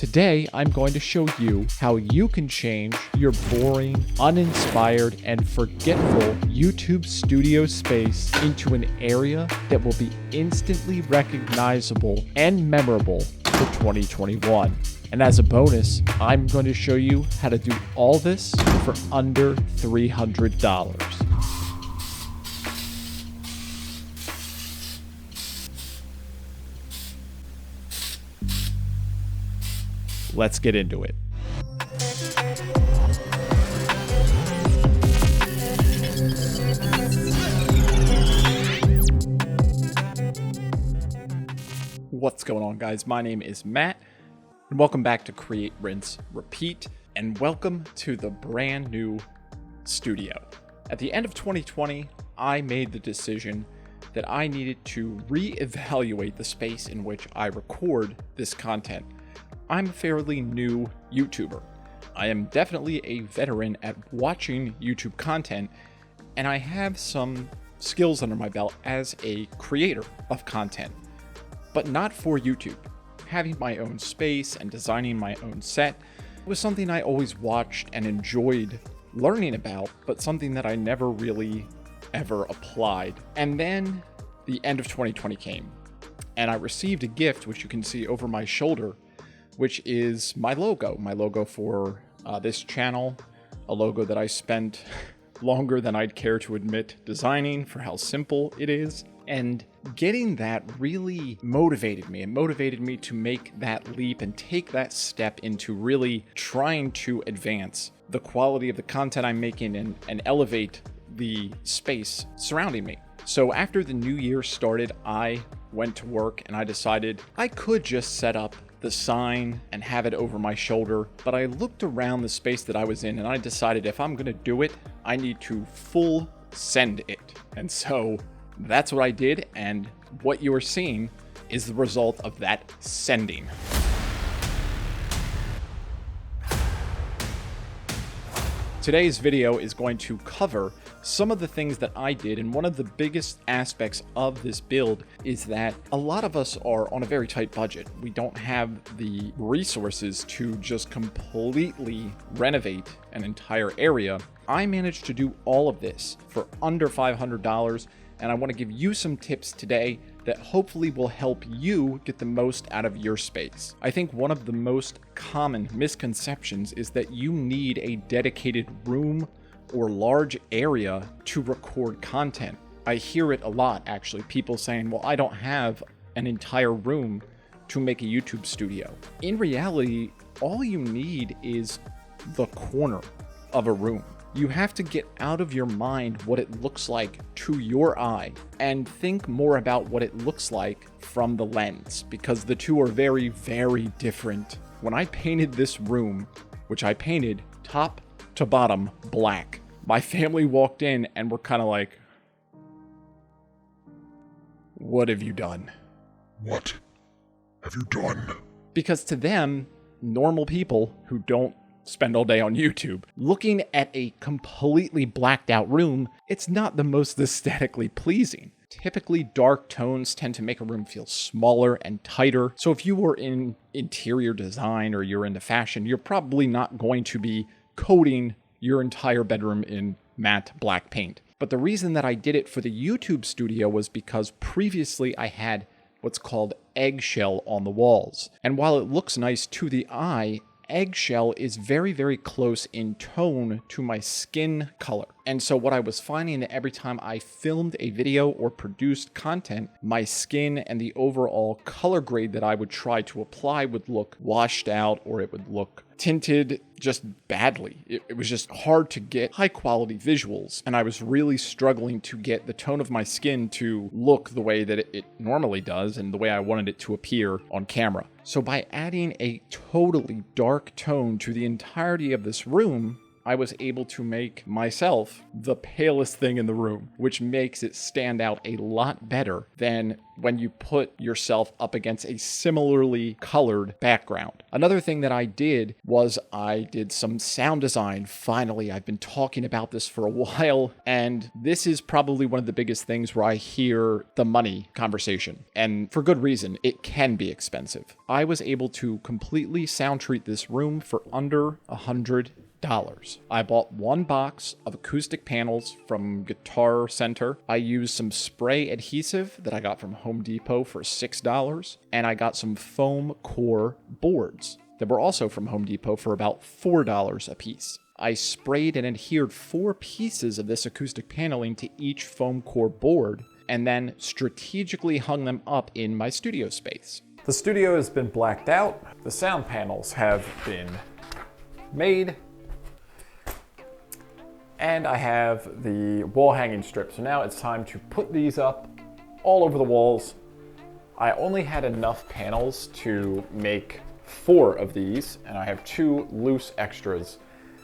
Today, I'm going to show you how you can change your boring, uninspired, and forgetful YouTube studio space into an area that will be instantly recognizable and memorable for 2021. And as a bonus, I'm going to show you how to do all this for under $300. Let's get into it. What's going on, guys? My name is Matt, and welcome back to Create, Rinse, Repeat, and welcome to the brand new studio. At the end of 2020, I made the decision that I needed to reevaluate the space in which I record this content. I'm a fairly new YouTuber. I am definitely a veteran at watching YouTube content, and I have some skills under my belt as a creator of content, but not for YouTube. Having my own space and designing my own set was something I always watched and enjoyed learning about, but something that I never really ever applied. And then the end of 2020 came, and I received a gift, which you can see over my shoulder, which is my logo for this channel, a logo that I spent longer than I'd care to admit designing for how simple it is. And getting that really motivated me. It motivated me to make that leap and take that step into really trying to advance the quality of the content I'm making and elevate the space surrounding me. So after the new year started, I went to work and I decided I could just set up the sign and have it over my shoulder, but I looked around the space that I was in and I decided if I'm gonna do it, I need to full send it. And so that's what I did, and what you are seeing is the result of that sending. Today's video is going to cover some of the things that I did, and one of the biggest aspects of this build is that a lot of us are on a very tight budget. We don't have the resources to just completely renovate an entire area. I managed to do all of this for under $500, and I want to give you some tips today that hopefully will help you get the most out of your space. I think one of the most common misconceptions is that you need a dedicated room or large area to record content. I hear it a lot, actually, people saying, well, I don't have an entire room to make a YouTube studio. In reality, all you need is the corner of a room. You have to get out of your mind what it looks like to your eye and think more about what it looks like from the lens, because the two are very, very different. When I painted this room, which I painted top to bottom black, my family walked in and were kind of like, "What have you done? What have you done?" Because to them, normal people who don't spend all day on YouTube, looking at a completely blacked out room, it's not the most aesthetically pleasing. Typically, dark tones tend to make a room feel smaller and tighter. So if you were in interior design or you're into fashion, you're probably not going to be coating your entire bedroom in matte black paint. But the reason that I did it for the YouTube studio was because previously I had what's called eggshell on the walls. And while it looks nice to the eye, eggshell is very, very close in tone to my skin color. And so what I was finding that every time I filmed a video or produced content, my skin and the overall color grade that I would try to apply would look washed out, or it would look tinted just badly. It was just hard to get high quality visuals, and I was really struggling to get the tone of my skin to look the way that it normally does and the way I wanted it to appear on camera. So by adding a totally dark tone to the entirety of this room, I was able to make myself the palest thing in the room, which makes it stand out a lot better than when you put yourself up against a similarly colored background. Another thing that I did was I did some sound design. Finally, I've been talking about this for a while, and this is probably one of the biggest things where I hear the money conversation. And for good reason, it can be expensive. I was able to completely sound treat this room for under $100. I bought one box of acoustic panels from Guitar Center. I used some spray adhesive that I got from Home Depot for $6, and I got some foam core boards that were also from Home Depot for about $4 a piece. I sprayed and adhered 4 pieces of this acoustic paneling to each foam core board, and then strategically hung them up in my studio space. The studio has been blacked out. The sound panels have been made. And I have the wall hanging strip. So now it's time to put these up all over the walls. I only had enough panels to make 4 of these, and I have 2 loose extras.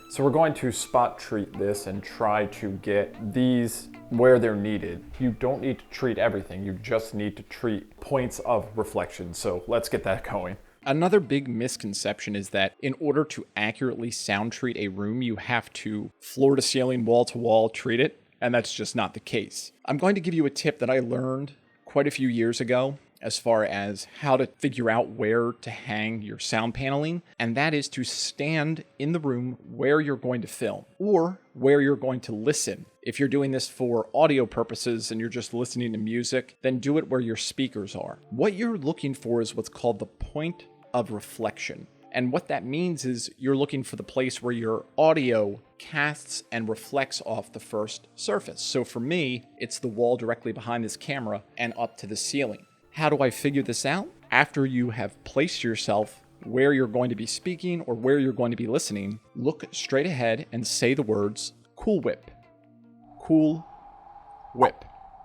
So we're going to spot treat this and try to get these where they're needed. You don't need to treat everything, you just need to treat points of reflection. So let's get that going. Another big misconception is that in order to accurately sound treat a room, you have to floor to ceiling, wall to wall treat it, and that's just not the case. I'm going to give you a tip that I learned quite a few years ago as far as how to figure out where to hang your sound paneling, and that is to stand in the room where you're going to film or where you're going to listen. If you're doing this for audio purposes and you're just listening to music, then do it where your speakers are. What you're looking for is what's called the point of reflection. And what that means is you're looking for the place where your audio casts and reflects off the first surface. So for me, it's the wall directly behind this camera and up to the ceiling. How do I figure this out? After you have placed yourself where you're going to be speaking or where you're going to be listening, look straight ahead and say the words, "Cool Whip." Cool Whip.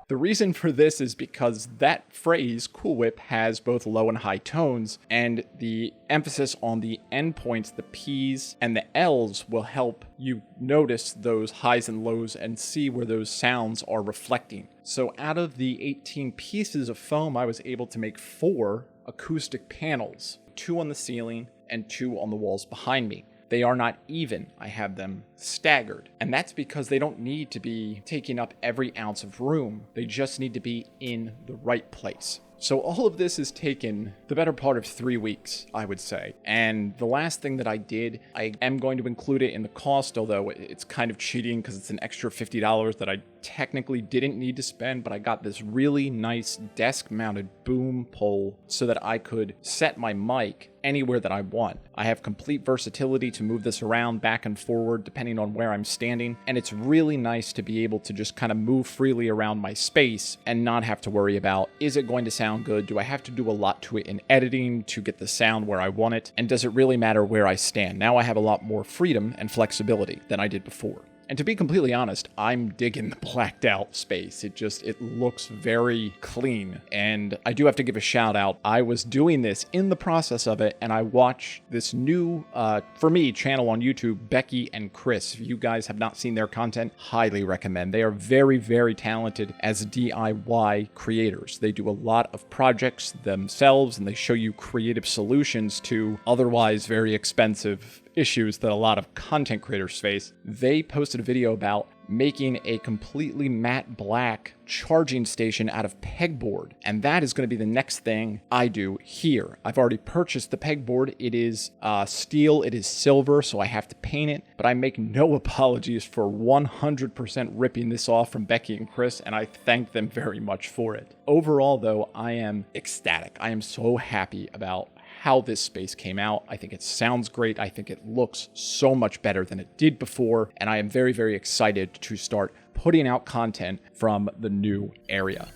The reason for this is because that phrase, Cool Whip, has both low and high tones, and the emphasis on the endpoints, the P's and the L's, will help you notice those highs and lows and see where those sounds are reflecting. So out of the 18 pieces of foam, I was able to make 4 acoustic panels, 2 on the ceiling and 2 on the walls behind me. They are not even. I have them staggered. And that's because they don't need to be taking up every ounce of room. They just need to be in the right place. So all of this has taken the better part of 3 weeks, I would say. And the last thing that I did, I am going to include it in the cost, although it's kind of cheating because it's an extra $50 that I technically didn't need to spend, but I got this really nice desk-mounted boom pole so that I could set my mic anywhere that I want. I have complete versatility to move this around back and forward depending on where I'm standing, and it's really nice to be able to just kind of move freely around my space and not have to worry about, is it going to sound good? Do I have to do a lot to it in editing to get the sound where I want it? And does it really matter where I stand? Now I have a lot more freedom and flexibility than I did before. And to be completely honest, I'm digging the blacked out space. It looks very clean. And I do have to give a shout out. I was doing this in the process of it, and I watched this new, for me, channel on YouTube, Becky and Chris. If you guys have not seen their content, highly recommend. They are very, very talented as DIY creators. They do a lot of projects themselves, and they show you creative solutions to otherwise very expensive issues that a lot of content creators face. They posted a video about making a completely matte black charging station out of pegboard, and that is going to be the next thing I do here. I've already purchased the pegboard. It is steel, it is silver, so I have to paint it, but I make no apologies for 100% ripping this off from Becky and Chris, and I thank them very much for it. Overall though, I am ecstatic. I am so happy about how this space came out. I think it sounds great. I think it looks so much better than it did before. And I am very, very excited to start putting out content from the new area.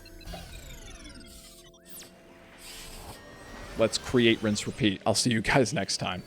Let's create, rinse, repeat. I'll see you guys next time.